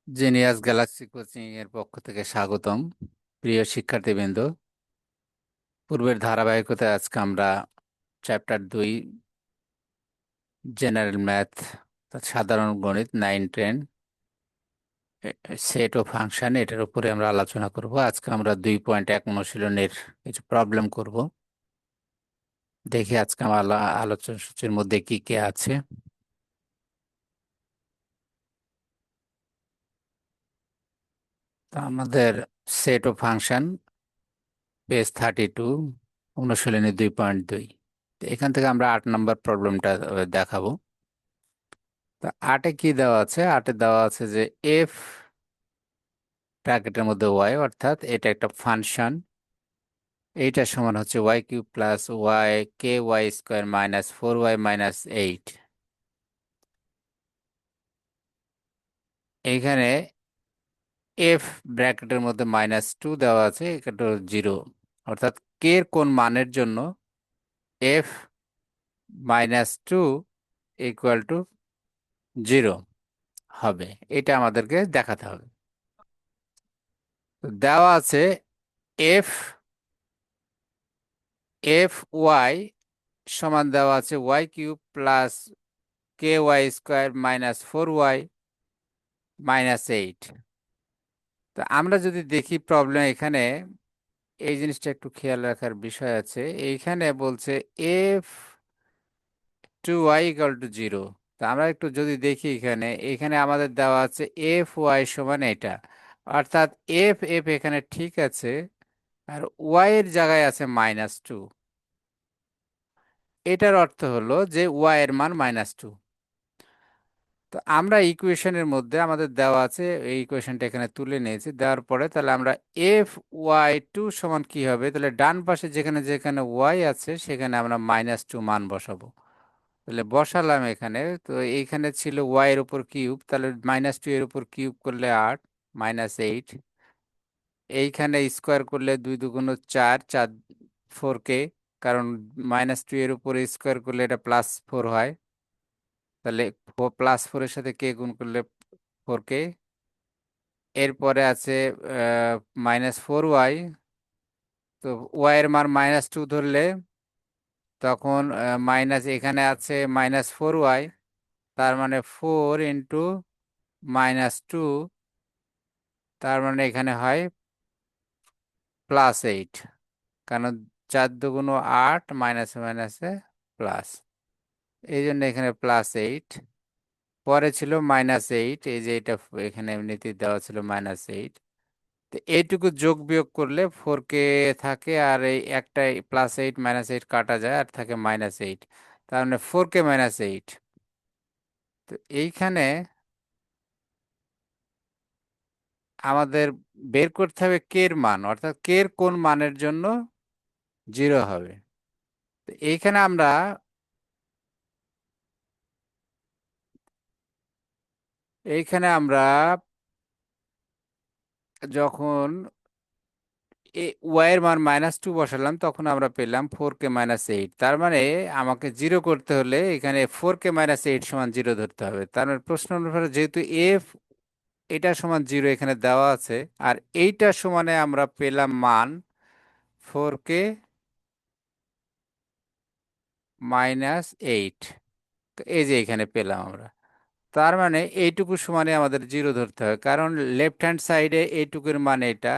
Genius Galaxy coaching এর পক্ষ থেকে স্বাগতম। প্রিয় শিক্ষার্থীবৃন্দ, পূর্বের ধারাবাহিকতায় আজকে আমরা চ্যাপ্টার 2 জেনারেল ম্যাথ সাধারণ গণিত 9-10 সেট ও ফাংশন এটার উপরে আমরা আলোচনা করব। আজকে আমরা 2.1 অনুশীলনের কিছু প্রবলেম করব। দেখি আজকে আমার আলোচনা সূচির মধ্যে কি কি আছে। তো আমাদের সেট ও ফাংশন পেজ 32, অনুশীলনী 2.2। এখান থেকে আমরা 8 নম্বর প্রবলেমটা দেখাবো। তা আটে কি দেওয়া আছে? আটে দেওয়া আছে যে এফ ব্র্যাকেটের মধ্যে ওয়াই, অর্থাৎ এটা একটা ফাংশন। এইটা সমান হচ্ছে y³ plus Y K Y square minus 4y minus 8। এইখানে এফ ব্র্যাকেটের মধ্যে -2 দেওয়া আছে, এটা 0, অর্থাৎ কে এর কোন মানের জন্য এফ -2 ইকুয়াল টু 0 হবে, এটা আমাদেরকে দেখাতে হবে। তো দেওয়া আছে এফ এফ ওয়াই সমান দেওয়া আছে y³ plus K Y square minus 4y minus 8। তো আমরা যদি দেখি প্রবলেম, এখানে এই জিনিসটা একটু খেয়াল রাখার বিষয় আছে। এইখানে বলছে F to Y equal to 0। তো আমরা একটু যদি দেখি, এখানে এখানে আমাদের দেওয়া আছে এফ ওয়াই সমান এটা, অর্থাৎ এফ এফ এখানে ঠিক আছে, আর ওয়াই এর জায়গায় আছে -2। এটার অর্থ হলো যে ওয়াই এর মান -2। তো আমরা ইকুয়েশনের মধ্যে আমাদের দেওয়া আছে, এই ইকুয়েশনটা এখানে তুলে নিয়েছি। দেওয়ার পরে তাহলে আমরা F(y2) সমান কি হবে, তাহলে ডান পাশে যেখানে যেখানে y আছে সেখানে আমরা -2 মান বসাবো। তাহলে বসালাম এখানে। তো এইখানে ছিল y এর উপর কিউব, তাহলে -2 এর উপর কিউব করলে 8 -8। এইখানে স্কোয়ার করলে 2 2 4 4 4k, কারণ -2 এর উপর স্কোয়ার করলে এটা +4 হয়। তাহলে +4 এর সাথে কে গুণ করলে 4k। এরপরে আছে -4y। তো ওয়াই এর মান -2 ধরলে তখন মাইনাস, এখানে আছে -4y, তার মানে 4 × -2, তার মানে এখানে হয় +8, কারণ 4 2 8, মাইনাসে মাইনাসে প্লাস, এই জন্য এখানে +8। পরে ছিল -8, এই যে এটা এখানে এমনিতেই দেওয়া ছিল -8। তো এইটুকু যোগ বিয়োগ করলে 4k থাকে, আর এই একটা +8 -8 কাটা যায় আর থাকে -8, তার মানে 4k -8। তো এইখানে আমাদের বের করতে হবে কে এর মান, অর্থাৎ কে এর কোন মানের জন্য 0 হবে। তো এইখানে আমরা যখন ওয়াই এর মান -2 বসালাম, তখন আমরা পেলাম 4k -8। তার মানে আমাকে 0 করতে হলে এখানে 4k -8 সমান 0 ধরতে হবে। তার মানে প্রশ্ন অনুসারে যেহেতু এফ এটা সমান 0 এখানে দেওয়া আছে, আর এইটা সমানে আমরা পেলাম মান 4k -8। তো এই যে এখানে পেলাম আমরা। তার মানে এইটুকু সমানে আমাদের 0 ধরতে হবে, কারণ লেফট হ্যান্ড সাইডে এইটুকুর মান এটা,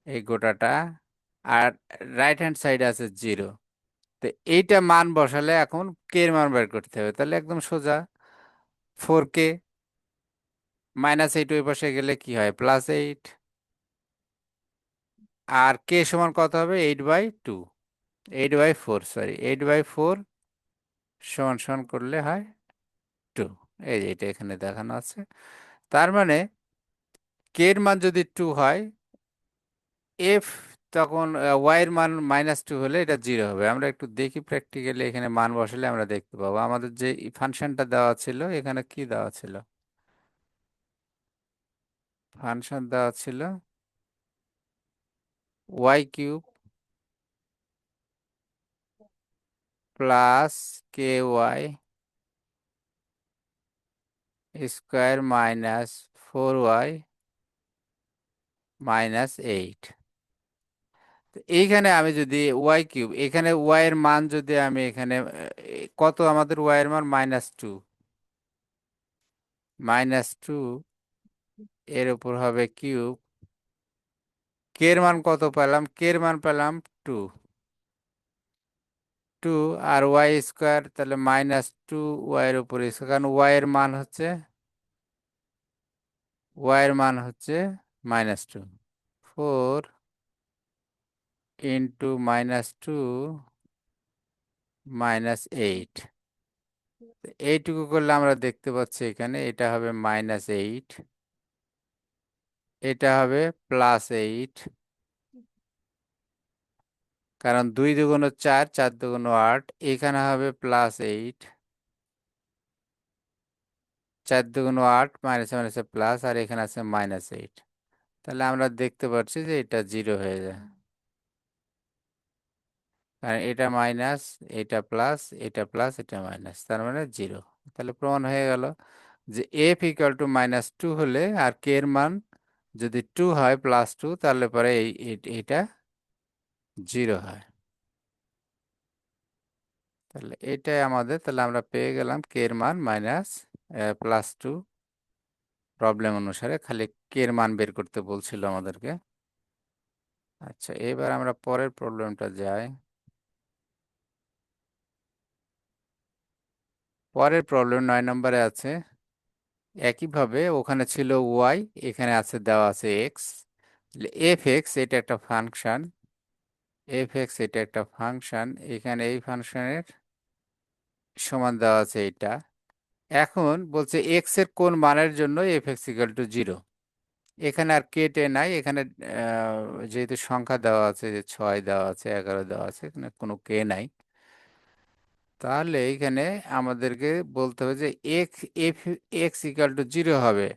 এই গোটাটা, আর রাইট হ্যান্ড সাইডে আছে 0। তো এইটা মান বসালে এখন কে এর মান বের করতে হবে, তাহলে একদম সোজা 4k -8 ওই পাশে গেলে কি হয়, +8, আর কে সমান কত হবে, 8/2, 8/4, সরি 8/4 সমান সমান করলে হয় 2। এই যে এটা এখানে দেখানো আছে। তার মানে কে এর মান যদি 2 হয়, এফ তখন ওয়াই এর মান -2 হলে এটা 0 হবে। আমরা একটু দেখি প্র্যাকটিক্যালি, এখানে মান বসালে আমরা দেখতে পাবো। আমাদের যে ফাংশনটা দেওয়া ছিল, এখানে কি দেওয়া ছিল, ফাংশন দেওয়া ছিল y³ plus ky square minus 4y minus 8। এইখানে আমি যদি ওয়াই কিউব, এখানে ওয়াই এর মান যদি আমি এখানে কত, আমাদের ওয়াই এর মান -2, -2 এর উপর হবে কিউব, কে এর মান কত পেলাম, কে এর মান পেলাম 2, 2 আর ওয়াই স্কোয়ার, তাহলে -2 ওয়াই এর উপর স্কোয়ার, কারণ ওয়াই এর মান হচ্ছে -2, 4 ইন্টু -2 -8। এইটুকু করলে আমরা দেখতে পাচ্ছি এখানে এটা হবে -8, এটা হবে +8, কারণ 2 দুগুণ 4, 4 দুগুণ 8, এখানে হবে +8, 4 দুগুণ 8, মাইনাসে মাইনাসে প্লাস, আর এখানে আছে -8। তাহলে আমরা দেখতে পাচ্ছি যে এটা 0 হয়ে যায়, কারণ এটা মাইনাস, এটা প্লাস, এটা প্লাস, এটা মাইনাস, তার মানে 0। তাহলে প্রমাণ হয়ে গেল যে f = -2 হলে আর k এর মান যদি 2 হয়, +2, তাহলে পরে এটা 0 হয়। তাহলে এটাই আমাদের, তাহলে আমরা পেয়ে গেলাম k এর মান +2। প্রবলেম অনুসারে খালি k এর মান বের করতে বলছিল আমাদেরকে। আচ্ছা, এবার আমরা পরের প্রবলেমটা যাই। পরের প্রবলেম 9 নম্বরে আছে। একইভাবে ওখানে ছিল y, এখানে আছে, দেওয়া আছে x। f(x) এটা একটা ফাংশন, f(x) এটা একটা ফাংশন, এখানে এই ফাংশনের সমান দেওয়া আছে এটা। এখন বলছে x এর কোন মানের জন্য f(x) = 0। এখানে আর কেটে নাই, এখানে যেহেতু সংখ্যা দেওয়া আছে, যে 6 দেওয়া আছে, 11 দেওয়া আছে, এখানে কোনো কে নাই। তাহলে এইখানে আমাদেরকে বলতে হবে যে f(x) = 0 হবে,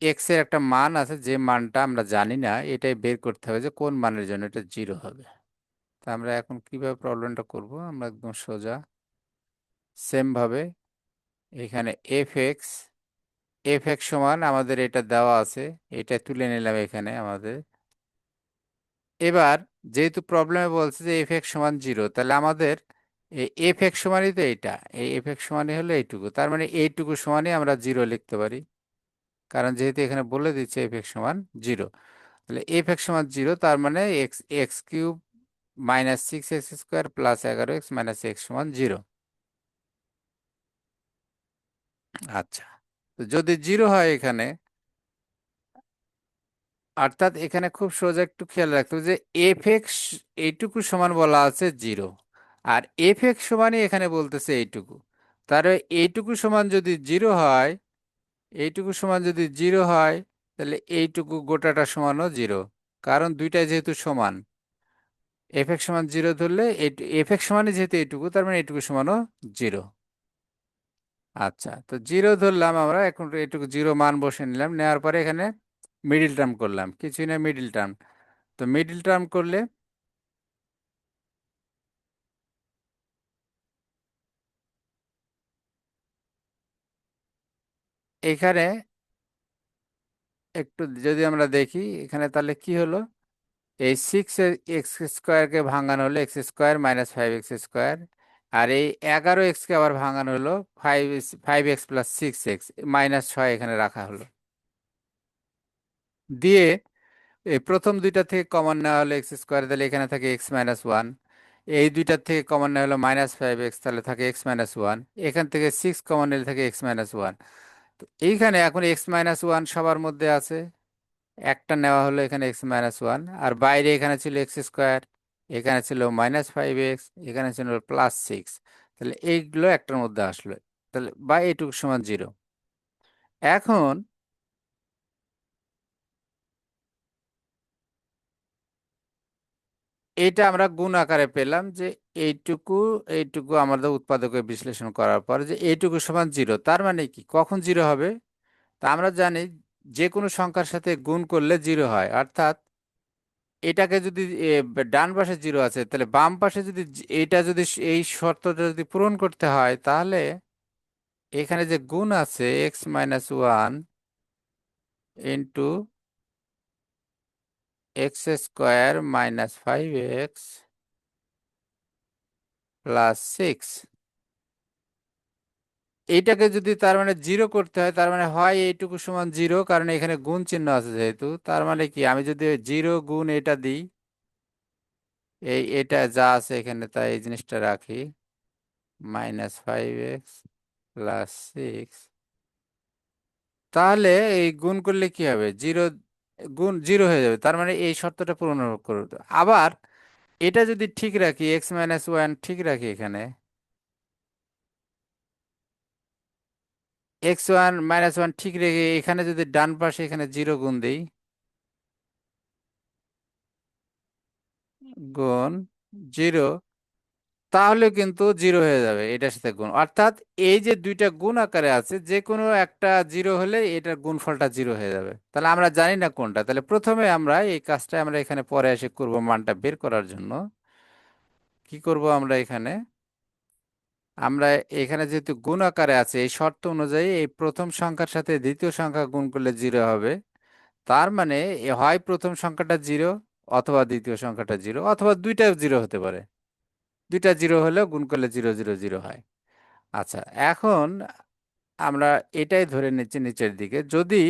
x এর একটা মান আছে যে মানটা আমরা জানি না, এটাই বের করতে হবে যে কোন মানের জন্য এটা 0 হবে। তা আমরা এখন কিভাবে প্রবলেমটা করব, আমরা একদম সোজা সেম ভাবে এখানে f(x) সমান আমাদের এটা দেওয়া আছে, এটা তুলে নিলাম এখানে আমাদের। এবার যেহেতু প্রবলেমে বলছে যে f(x) সমান 0, তাহলে আমাদের এই f(x) সমানই তো এইটা, এই f(x) সমানই হলো এইটুকু, তার মানে এইটুকু সমানই আমরা 0 লিখতে পারি, কারণ যেহেতু এখানে বলে দিচ্ছে f(x) সমান 0। তাহলে f(x) সমান 0, তার মানে x³ -6x² + 11x - x সমান 0। আচ্ছা, তো যদি 0 হয় এখানে, অর্থাৎ এখানে খুব সোজা একটু খেয়াল রাখতে হবে যে f(x) এইটুকু সমান বলা আছে 0, আর f(x) সমানই এখানে বলতেছে এইটুকু। তাহলে এইটুকু সমান যদি 0 হয়, এইটুকু সমান যদি 0 হয়, তাহলে এইটুকু গোটাটা সমানও 0, কারণ দুইটাই যেহেতু সমান। f(x) সমান 0 ধরলে f(x) সমানই যেহেতু এইটুকু, তার মানে এইটুকু সমানও 0। আচ্ছা, তো 0 ধরলাম আমরা, এখন এইটুকু 0 মান বসে নিলাম, নেওয়ার পরে এখানে মিডিল টার্ম করলাম, কিছুই না মিডিল টার্ম। তো মিডিল টার্ম করলে এখানে একটু যদি আমরা দেখি এখানে, তাহলে কি হলো, এই 6x² ভাঙানো হলো x² -5x², আর এই 11x আবার ভাঙানো হলো 5x + 6x, -6 এখানে রাখা হলো। দিয়ে এই প্রথম দুইটা থেকে কমন নেওয়া হলো x², তাহলে এখানে থাকে x-1। এই দুইটার থেকে কমন নেওয়া হলো -5x, তাহলে থাকে x-1। এখান থেকে 6 কমন নিলে থাকে x-1। তো এইখানে এখন x-1 সবার মধ্যে আছে, একটা নেওয়া হলো এখানে x-1, আর বাইরে এখানে ছিল x², এখানে ছিল -5x, এখানে ছিল +6, তাহলে এইগুলো একটার মধ্যে আসলো, তাহলে বা এইটুকু সমান 0। এখন এটা আমরা গুণ আকারে পেলাম যে এইটুকু, এইটুকু আমাদের উৎপাদকে বিশ্লেষণ করার পর যে এইটুকু সমান 0, তার মানে কি, কখন 0 হবে, তা আমরা জানি যে কোনো সংখ্যার সাথে গুণ করলে 0 হয়, অর্থাৎ এটাকে যদি ডান পাশে 0 আছে, তাহলে বাম পাশে যদি এইটা যদি এই শর্তটা যদি পূরণ করতে হয়, তাহলে এখানে যে গুণ আছে x-1 into x square minus 5x plus 6। এইটাকে যদি তার মানে জিরো করতে হয়, তার মানে হয় এইটুকু সমান জিরো, কারণ এখানে গুণ চিহ্ন আছে যেহেতু, তার মানে কি আমি যদি জিরো গুণ এটা দিই, এটা যা আছে এখানে তাই এই জিনিসটা রাখি, -5x প্লাস 6, তাহলে এই গুণ করলে কি হবে, জিরো গুণ জিরো হয়ে যাবে, তার মানে এই শর্তটা পূরণ করতে। আবার এটা যদি ঠিক রাখি, x-1 ঠিক রাখি, এখানে x1 - 1 ঠিক রেখে এখানে যদি ডান পাশে এখানে জিরো গুণ দিই, গুণ জিরো, তাহলে কিন্তু জিরো হয়ে যাবে এটার সাথে গুণ, অর্থাৎ এই যে দুইটা গুণ আকারে আছে, যে কোনো একটা জিরো হলে এটার গুণফলটা জিরো হয়ে যাবে। তাহলে আমরা জানি না কোনটা, তাহলে প্রথমে আমরা এই কাজটা আমরা এখানে পরে এসে করব, মানটা বের করার জন্য কি করব আমরা এখানে, আমরা এখানে যেহেতু গুণ আকারে আছে, এই শর্ত অনুযায়ী এই প্রথম সংখ্যার সাথে দ্বিতীয় সংখ্যা গুণ করলে জিরো হবে। তার মানে হয় প্রথম সংখ্যাটা জিরো, অথবা দ্বিতীয় সংখ্যাটা জিরো, অথবা দুইটা জিরো হতে পারে। দুইটা জিরো হলেও গুণ করলে 0 0 0 হয়। আচ্ছা, এখন আমরা এটাই ধরে নিচ্ছি নিচের দিকে, যদি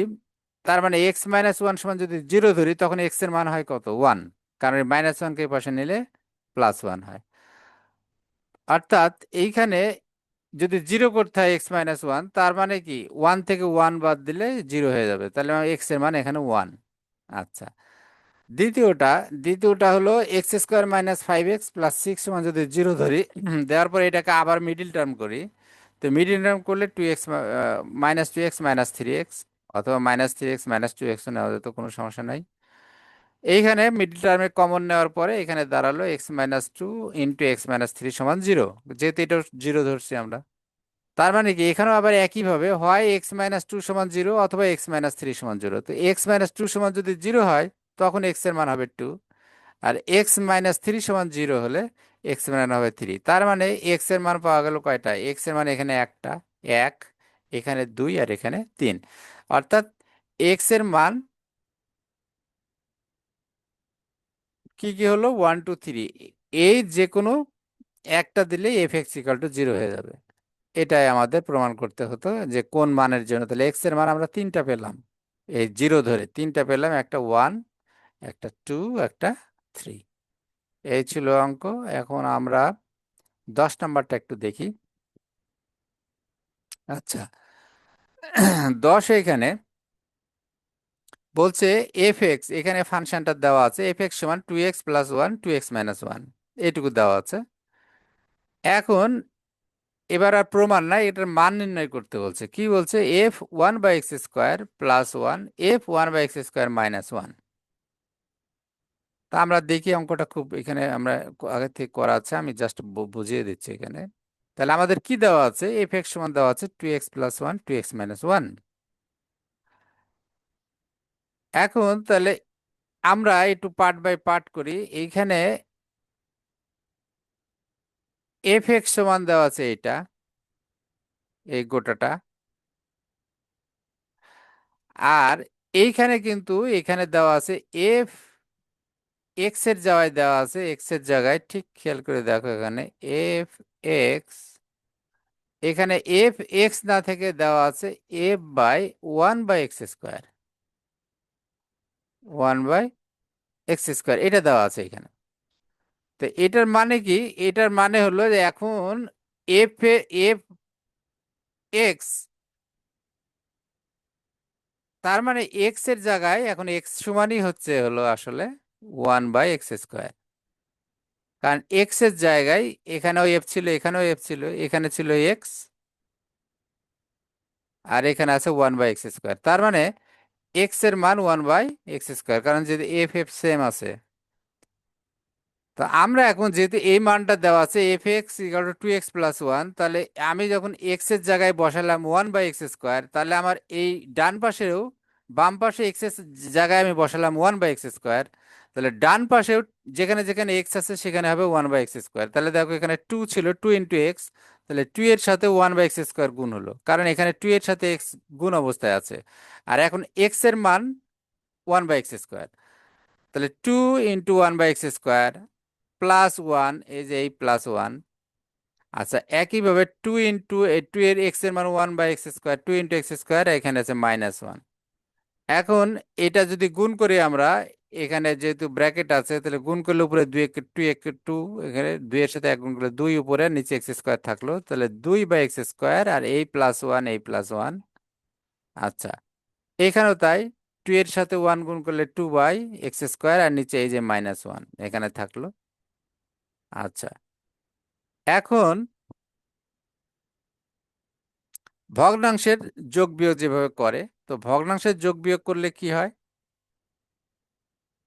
তার মানে x-1 সমান যদি জিরো ধরি, তখন x এর মান হয় কত, 1, কারণ -1কে এই পাশে নিলে +1 হয়। অর্থাৎ এইখানে যদি জিরো করতে হয় x-1, তার মানে কি 1 থেকে 1 বাদ দিলে জিরো হয়ে যাবে, তাহলে x এর মান এখানে 1। আচ্ছা, দ্বিতীয়টা দ্বিতীয়টা হলো x² - 5x + 6 সমান যদি জিরো ধরি, দেওয়ার পরে এটাকে আবার মিডিল টার্ম করি, তো মিডিল টার্ম করলে 2x -2x -3x, অথবা -3x -2x নেওয়া যেত, কোনো সমস্যা নাই। এইখানে মিডিল টার্মে কমন নেওয়ার পরে এখানে দাঁড়ালো x-2 ইন্টু x-3 সমান জিরো, যেহেতু এটা জিরো ধরছি আমরা। তার মানে কি এখানেও আবার একইভাবে হয় x-2 সমান জিরো, অথবা x-3 সমান জিরো। তো x-2 সমান যদি জিরো হয়, তখন x এর মান হবে 2, আর x-3 সমান জিরো হলে x এর মান হবে 3। তার মানে x এর মান পাওয়া গেল কয়টা, x এর মান এখানে একটা, 1, এখানে 2, আর এখানে 3। অর্থাৎ x এর মান কি কি হলো, 1 2 3, এই যে কোনো একটা দিলেই f(x = 0) হয়ে যাবে। এটাই আমাদের প্রমাণ করতে হতো, যে কোন মানের জন্য। তাহলে x এর মান আমরা তিনটা পেলাম, এই জিরো ধরে তিনটা পেলাম, একটা 1, একটা 2, একটা 3। এই ছিল অঙ্ক। এখন আমরা 10 নাম্বারটা একটু দেখি। আচ্ছা, 10 এখানে বলছে এখানে ফাংশনটা দেওয়া আছে, f(x) = 2x+1 2x-1, এটুকু দেওয়া আছে। এখন এবার আর প্রমাণ নাই, এটার মান নির্ণয় করতে বলছে। কি বলছে, f(1/x² + 1 f(1/x²-1)। তা আমরা দেখি, অঙ্কটা খুব এখানে আমরা আগে থেকে করা আছে, আমি জাস্ট বুঝিয়ে দিচ্ছি এখানে। তাহলে আমাদের কি দেওয়া আছে, f(x) সমান দেওয়া আছে 2x+1 2x-1। এখন তাহলে আমরা একটু পার্ট বাই পার্ট করি। এইখানে f(x) সমান দেওয়া আছে এটা, এই গোটাটা, আর এইখানে কিন্তু এখানে দেওয়া আছে f এক্স এর জায়গায় দেওয়া আছে, এক্স এর জায়গায় ঠিক খেয়াল করে দেখো, এখানে এফ এক্স, এখানে এফ এক্স না থেকে দেওয়া আছে f/1/x², 1/x², এটা দেওয়া আছে এখানে। তো এটার মানে কি, এটার মানে হলো যে এখন এফ এক্স, তার মানে এক্স এর জায়গায় এখন এক্স সমানই হচ্ছে হলো আসলে 1/x², কারণ এক্স এর জায়গায় এখানেও এফ ছিল, এখানেও এফ ছিল, এখানে ছিল এক্স, আর এখানে আছে 1/x²। তার মানে এক্স এর মান 1/x², কারণ যদি এফ এফ সেম আছে। তো আমরা এখন যেহেতু এই মানটা দেওয়া আছে f(x) = 2x+1, তাহলে আমি যখন এক্স এর জায়গায় বসালাম 1/x², তাহলে আমার এই ডান পাশেও, বাম পাশে এক্স এর জায়গায় আমি বসালাম 1/x², তাহলে ডান পাশেও যেখানে যেখানে এক্স আছে সেখানে হবে 1/x²। তাহলে দেখো এখানে 2 ছিল, 2 × x, তাহলে 2 এর সাথে 1/x² গুণ হলো, কারণ এখানে 2 এর সাথে x গুণ অবস্থায় আছে। আর এখন x এর মান 1/x², তাহলে 2 ইন্টু 1/x² প্লাস 1, এই যে এই প্লাস 1। আচ্ছা, একইভাবে 2 ইন্টু 2 এর x এর মান 1/x², 2 ইন্টু x², এখানে আছে -1। এখন এটা যদি গুণ করি আমরা, এখানে যেহেতু ব্র্যাকেট আছে তাহলে গুণ করলে উপরে 2 2 এখানে 2 এর সাথে 1 গুণ করলে 2, উপরে নিচে x² থাকলো, তাহলে 2/x², আর এই +1 এই +1। আচ্ছা, এখানেও তাই, 2 এর সাথে 1 গুণ করলে 2/x², আর নিচে এই যে -1 এখানে থাকলো। আচ্ছা, এখন ভগ্নাংশের যোগ বিয়োগ যেভাবে করে, তো ভগ্নাংশের যোগ বিয়োগ করলে কি হয়,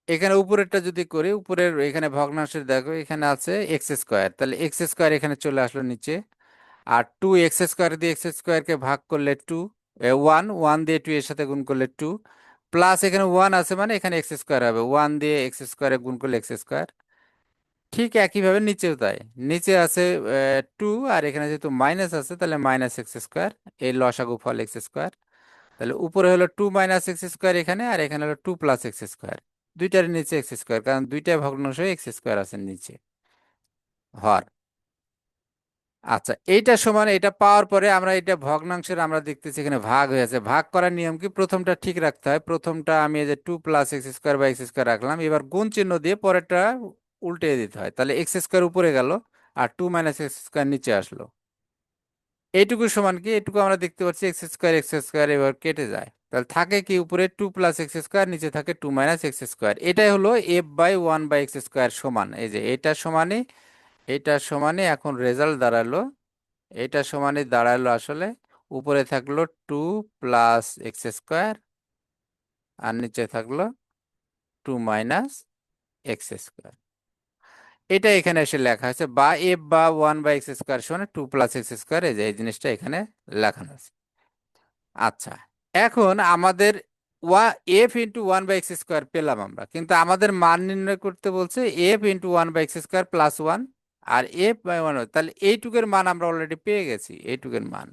এখানে উপরেরটা যদি করি, উপরের এখানে ভগ্নাংশের দেখো এখানে আছে x², তাহলে x² এখানে চলে আসলো নিচে। আর 2x² দিয়ে x² কে ভাগ করলে 2, 1 দিয়ে 2 এর সাথে গুণ করলে 2, প্লাস এখানে 1 আছে মানে এখানে x² হবে, 1 দিয়ে x² এ গুণ করলে x²। ঠিক একইভাবে নিচেও তাই, নিচে আছে 2, আর এখানে যেহেতু মাইনাস আছে তাহলে -x², এই লসাগু ফল x²। তাহলে উপরে হলো 2 -x², এখানে, আর এখানে হলো 2 + x², দুইটার নিচে x², কারণ দুইটা ভগ্নাংশ x² আছে নিচে হর। আচ্ছা, এইটা সমান, এটা পাওয়ার পরে আমরা এটা ভগ্নাংশের আমরা দেখতেছি এখানে ভাগ হয়েছে। ভাগ করার নিয়ম কি, প্রথমটা ঠিক রাখতে হয়, প্রথমটা আমি এই যে 2 + x²/x² রাখলাম, এবার গুণ চিহ্ন দিয়ে পরেরটা উল্টে দিতে হয়, তাহলে x² উপরে গেল আর 2 - x² নিচে আসলো। এইটুকু সমান কি, এইটুকু আমরা দেখতে পাচ্ছি x², এবার কেটে যায়, তাহলে থাকে কি, উপরে 2 + x², নিচে থাকে 2 - x²। এটাই হলো f/1/x² সমান, এই যে এটা সমানই, এটা সমানই এখন রেজাল্ট দাঁড়ালো, এটা সমানই দাঁড়ালো আসলে, উপরে থাকলো 2 + x², আর নিচে থাকলো 2 - x²। এটা এখানে এসে লেখা আছে, বা f/1/x² সমান 2 + x², এই যে এই জিনিসটা এখানে লেখানো আছে। আচ্ছা, এখন আমাদের f × 1/x² পেলাম আমরা, কিন্তু আমাদের মান নির্ণয় করতে বলছে f × 1/x² +1, আর f/1, তাহলে এইটুকের মান আমরা অলরেডি পেয়ে গেছি। এইটুকের মান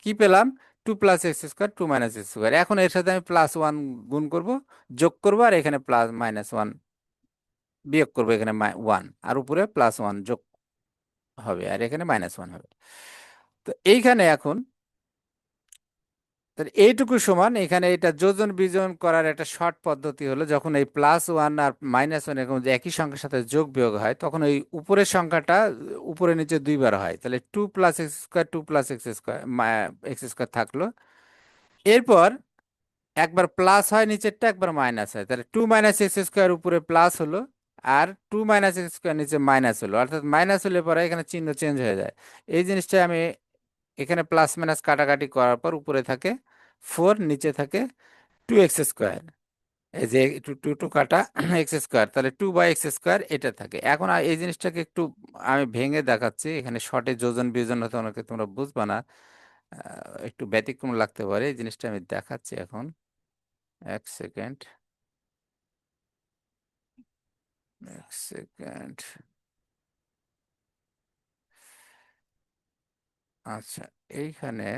কি পেলাম, 2 + x², 2 - x²। এখন এর সাথে আমি +1 গুণ করব, যোগ করব, আর এখানে -1 বিয়োগ করবো, এখানে 1, আর উপরে +1 যোগ হবে, আর এখানে -1 হবে। তো এইখানে এখন, তাহলে এইটুকু সমান, এখানে এটা যোজন বিয়োজন করার একটা শর্ট পদ্ধতি হলো, যখন এই +1 আর -1 এরকম যে একই সংখ্যার সাথে যোগ বিয়োগ হয়, তখন ওই উপরের সংখ্যাটা উপরে নিচে দুইবার হয়, তাহলে 2 + x², 2 + x² থাকলো। এরপর একবার প্লাস হয় নিচেরটা, একবার মাইনাস হয়, তাহলে 2 - x² উপরে প্লাস হলো, আর 2 - x² নিচে মাইনাস হলো, অর্থাৎ মাইনাস হলে পরে এখানে চিহ্ন চেঞ্জ হয়ে যায়। এই জিনিসটা আমি এখানে প্লাস মাইনাস কাটাকাটি করার পর উপরে থাকে 4, নিচে থাকে 2x², এই যে 2 কাটা x², তাহলে 2/x², এটা থাকে। এখন এই জিনিসটাকে একটু আমি ভেঙে দেখাচ্ছি, এখানে শর্টে যোজন বিয়োজন হতে অনেকে তোমরা বুঝবা না, একটু ব্যতিক্রম লাগতে পারে, এই জিনিসটা আমি দেখাচ্ছি এখন। 1 সেকেন্ড, 1 সেকেন্ড। আচ্ছা, এইখানে,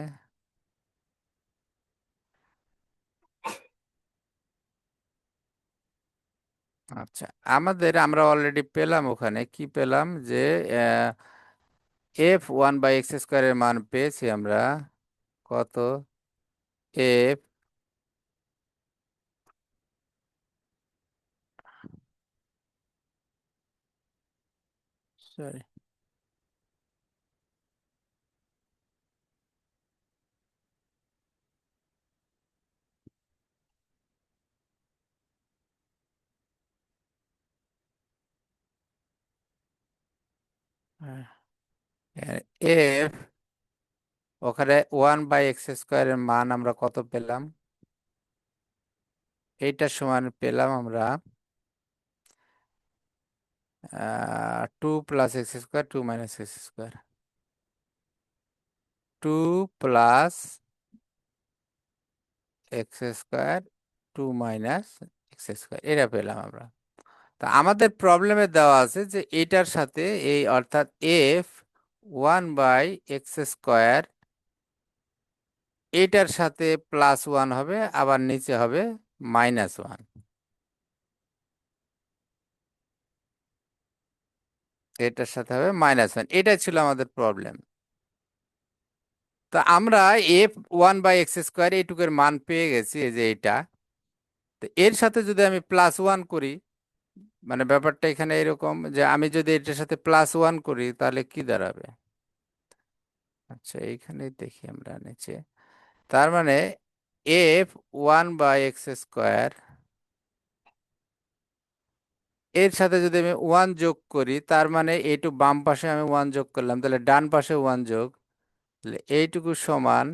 আচ্ছা, আমরা অলরেডি পেলাম, ওখানে কি পেলাম, যে f1/x² এর মান পেয়েছি আমরা কত, f, সরি, f, ওখানে 1/x² এর মান আমরা কত পেলাম, এইটার সমান পেলাম আমরা 2 + x², 2 - x², 2 + x², 2 - x², এটা পেলাম আমরা। তা আমাদের প্রবলেমে দেওয়া আছে যে এটার সাথে এই, অর্থাৎ f 1/x² এটার সাথে +1 হবে, আবার নিচে হবে -1। এটার সাথে হবে -1, এটাই ছিল আমাদের প্রবলেম। তো আমরা f1/x² এইটুকের মান পেয়ে গেছি, এই যে এটা। তো এর সাথে যদি আমি +1 করি, মানে ব্যাপারটা এখানে এরকম যে আমি যদি এটার সাথে +1 করি তাহলে কি দাঁড়াবে? আচ্ছা, এইখানেই দেখি আমরা নিচে। তার মানে f1/x² এর সাথে যদি আমি 1 যোগ করি, তার মানে এইটুকু বাম পাশে আমি 1 যোগ করলাম, তাহলে ডান পাশে 1 যোগ, তাহলে এইটুকু সমান,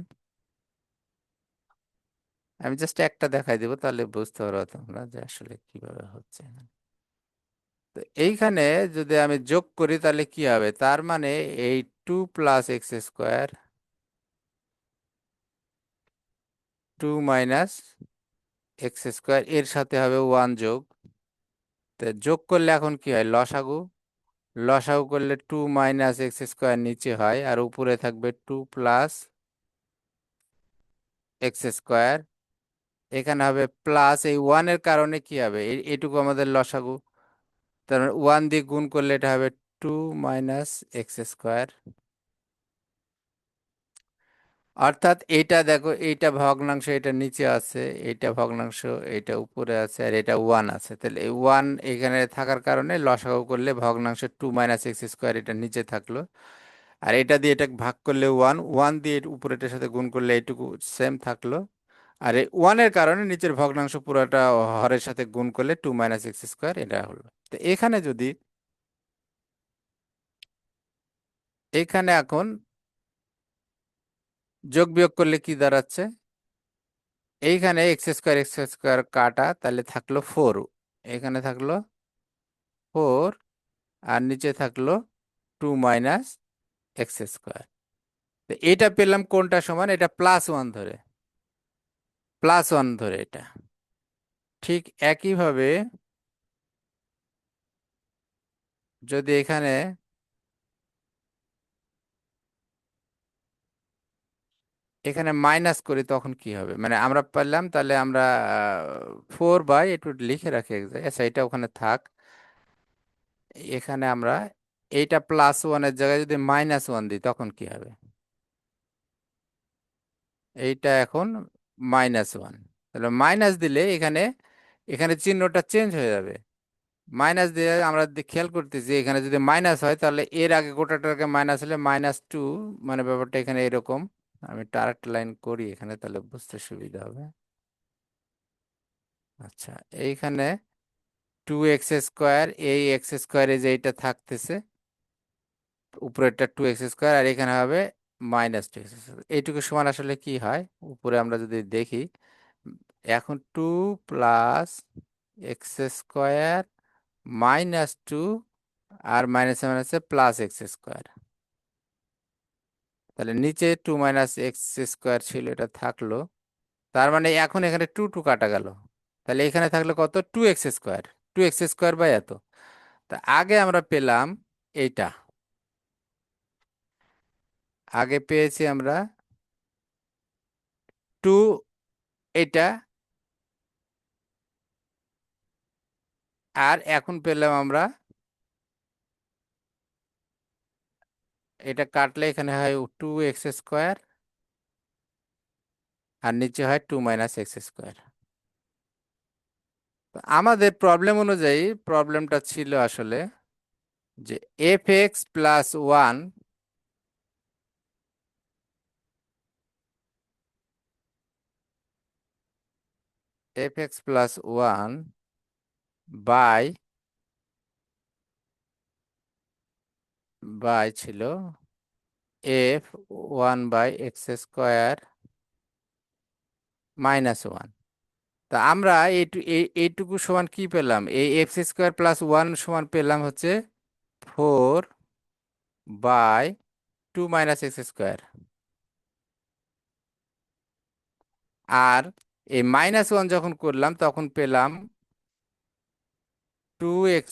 আমি জাস্ট একটা দেখাই দিব তাহলে বুঝতে পারো তোমরা যে আসলে কিভাবে হচ্ছে। তো এইখানে যদি আমি যোগ করি তাহলে কি হবে? তার মানে এই 2 + x², 2 - এর সাথে হবে 1 যোগ। তো যোগ করলে এখন কি হয়? লসাগু। লসাগু করলে 2 - x² নিচে হয়, আর উপরে থাকবে 2 + x²। এখানে হবে প্লাস, এই 1 এর কারণে কি হবে? এইটুকু আমাদের লসাগু। তার মানে 1 দিয়ে গুণ করলে এটা হবে 2 - x²। অর্থাৎ এইটা দেখো, এইটা ভগ্নাংশ, এটা নিচে আছে, এইটা ভগ্নাংশ, এইটা উপরে আছে, আর এটা 1 আছে। তাহলে এই 1 এখানে থাকার কারণে লসাগু করলে ভগ্নাংশ 2 - x², এটা নিচে থাকলো। আর এটা দিয়ে এটা ভাগ করলে 1, 1 দিয়ে উপরেটার সাথে গুণ করলে এইটুকু সেম থাকলো। আর এই 1 এর কারণে নিচের ভগ্নাংশ পুরোটা হরের সাথে গুণ করলে 2 - x², এটা হলো। তো এখানে যদি, এখানে এখন যোগ বিয়োগ করলে কি দাঁড়াচ্ছে? এইখানে x² কাটা, তাহলে থাকলো 4, এখানে থাকলো 4, আর নিচে থাকলো 2 - x²। তো এটা পেলাম কোনটা সমান? এটা +1 ধরে, +1 ধরে এটা। ঠিক একইভাবে যদি এখানে এখানে মাইনাস করি তখন কি হবে? মানে আমরা পেলাম, তাহলে আমরা 4 একটু লিখে রাখি এক জায়গায়। আচ্ছা, এটা ওখানে থাক। এখানে আমরা এইটা +1 এর জায়গায় যদি -1 দিই তখন কি হবে? এইটা এখন -1, তাহলে মাইনাস দিলে এখানে, এখানে চিহ্নটা চেঞ্জ হয়ে যাবে। মাইনাস দিয়ে আমরা খেয়াল করতেছি, এখানে যদি মাইনাস হয় তাহলে এর আগে গোটাটাকে মাইনাস হলে -2, মানে ব্যাপারটা এখানে এরকম। আমি আরেকটা লাইন করি এখানে, তাহলে বুঝতে সুবিধা হবে। আচ্ছা, এইখানে 2 x², এই x², যে এইটা থাকতেছে উপরেরটা 2 x², আর এখানে হবে -2 x²। এইটুকু সমান আসলে কি হয় উপরে আমরা যদি দেখি, উম, এখন 2 + x², -2, আর মাইনাসে মাইনাসে +x²। তাহলে নিচে 2 - x² ছিল, এটা থাকলো। তার মানে এখন এখানে 2 কাটা গেল, তাহলে এখানে থাকলো কত? 2 x², 2 x²/এত। তা আগে আমরা পেলাম এইটা, আগে পেয়েছি আমরা 2, এটা, আর এখন পেলাম আমরা, এটা কাটলে এখানে হয় 2 x², আর নিচে হয় 2 - x²। তো আমাদের প্রবলেম অনুযায়ী প্রবলেমটা ছিল আসলে যে f(x+1) বাই বাই ছিল f(1/x²) -1। তা আমরা এইটুকু সমান কি পেলাম? এই x² + 1 সমান পেলাম হচ্ছে 4/2 - x²। আর এই -1 যখন করলাম তখন পেলাম 2 x²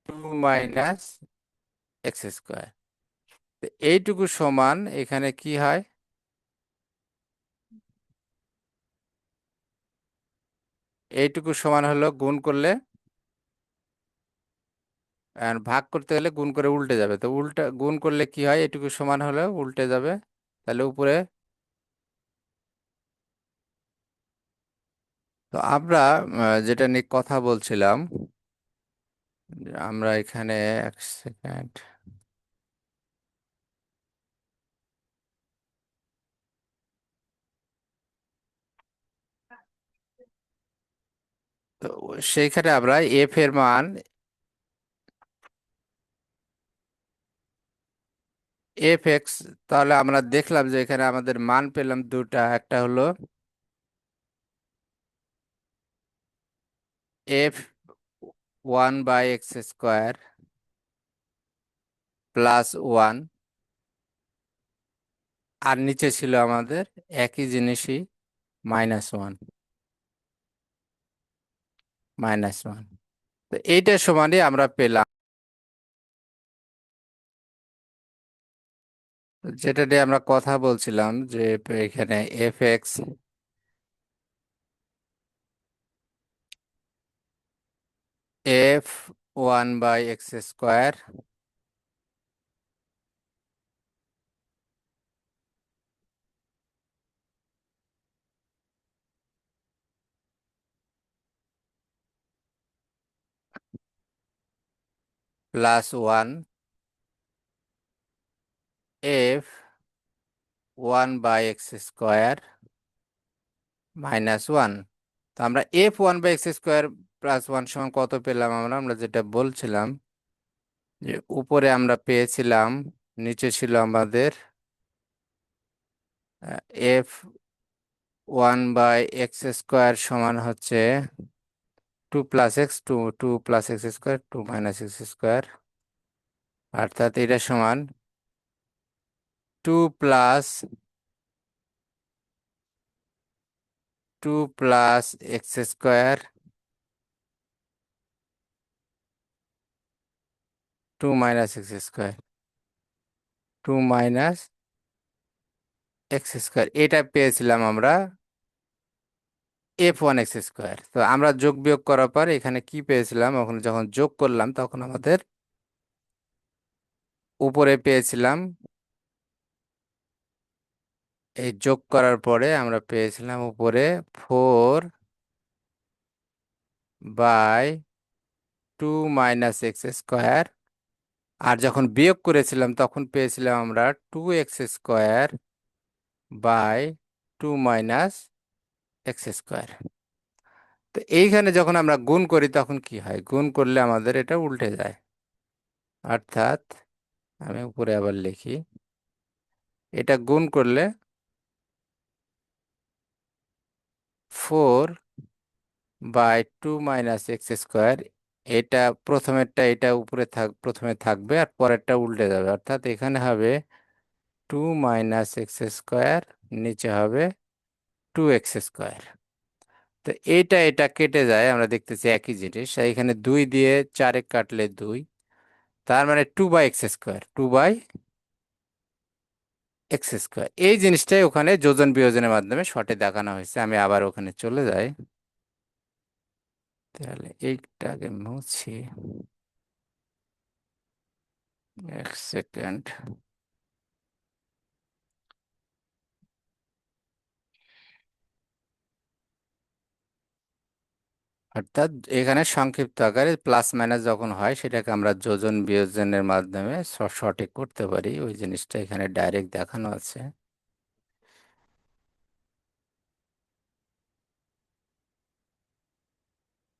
2 - x²। এইটুকু সমান এখানে কি হয়, এইটুকু সমান হলো গুণ করলে, আর ভাগ করতে গেলে গুণ করে উল্টে যাবে, তো উল্টা গুণ করলে কি হয়, এটুকু সমান হলে উল্টে যাবে, তাহলে উপরে। তো আমরা যেটা নিয়ে কথা বলছিলাম, যে আমরা এখানে, এক সেকেন্ড, তো সেইখানে আমরা এফ এর মান, এফ এক্স, তাহলে আমরা দেখলাম যে এখানে আমাদের মান পেলাম দুটা, একটা হলো f1/x² +1, আর নিচে ছিল আমাদের একই জিনিসই, -1, -1। তো এইটা সমানই আমরা পেলাম, যেটা নিয়ে আমরা কথা বলছিলাম, যে এখানে এফ এক্স, f1/x² +1, f1/x² -1। তো আমরা f1/x² +1 সমান কত পেলাম, আমরা আমরা যেটা বলছিলাম, যে উপরে আমরা পেয়েছিলাম, নিচে ছিল আমাদের f1/x² সমান হচ্ছে 2 + x, 2 + x², 2 - x², অর্থাৎ এটা সমান 2 + 2 + x², 2 - x², 2 - x², এটা পেয়েছিলাম আমরা f1/x²। তো আমরা যোগ বিয়োগ করার পর এখানে কি পেয়েছিলাম, ওখানে যখন যোগ করলাম তখন আমাদের উপরে পেয়েছিলাম, এই যোগ করার পরে আমরা পেয়েছিলাম উপরে 4/2 - x², আর যখন বিয়োগ করেছিলাম তখন পেয়েছিলাম আমরা 2x² / 2 - x²। তো এইখানে যখন আমরা গুণ করি তখন কি হয়, গুণ করলে আমাদের এটা উল্টে যায়, অর্থাৎ আমি উপরে আবার লিখি, এটা গুণ করলে 4/2 - x², এটা প্রথমেরটা এটা উপরে প্রথমে থাকবে, আর পরেরটা উল্টে যাবে, অর্থাৎ এখানে হবে 2 - x², নিচে হবে 2x²। তো এটা কেটে যায়, আমরা দেখতেছি একই জিনিস, এখানে 2 দিয়ে 4 কাটলে 2, তার মানে 2/x², 2/x²। এই জিনিসটাই ওখানে যোজন বিয়োজনের মাধ্যমে শর্টে দেখানো হয়েছে। আমি আবার ওখানে চলে যাই, তাহলে এইটাকে মুছি, এক সেকেন্ড। অর্থাৎ এখানে সংক্ষিপ্ত আকারে প্লাস মাইনাস যখন হয় সেটাকে আমরা যোজন বিয়োজনের মাধ্যমে সঠিক করতে পারি, ওই জিনিসটা এখানে ডাইরেক্ট দেখানো আছে।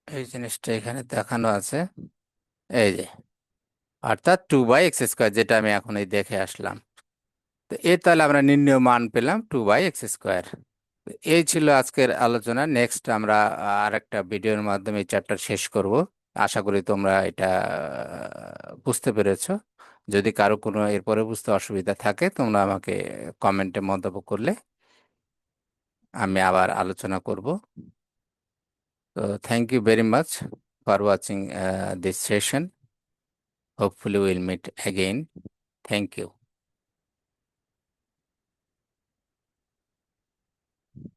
এই জিনিসটা এখানে দেখানো আছে, এই যে, অর্থাৎ 2/x², যেটা আমি এখন এই দেখে আসলাম। তো তাহলে আমরা নির্ণয় মান পেলাম 2/x²। এই ছিল আজকের আলোচনা। নেক্সট আমরা আরেকটা ভিডিওর মাধ্যমে এই চ্যাপ্টার শেষ করব। আশা করি তোমরা এটা বুঝতে পেরেছো। যদি কারো কোনো এরপরে বুঝতে অসুবিধা থাকে তোমরা আমাকে কমেন্টে মন্তব্য করলে আমি আবার আলোচনা করব। তো thank you very much for watching this session. Hopefully we'll meet again. Thank you.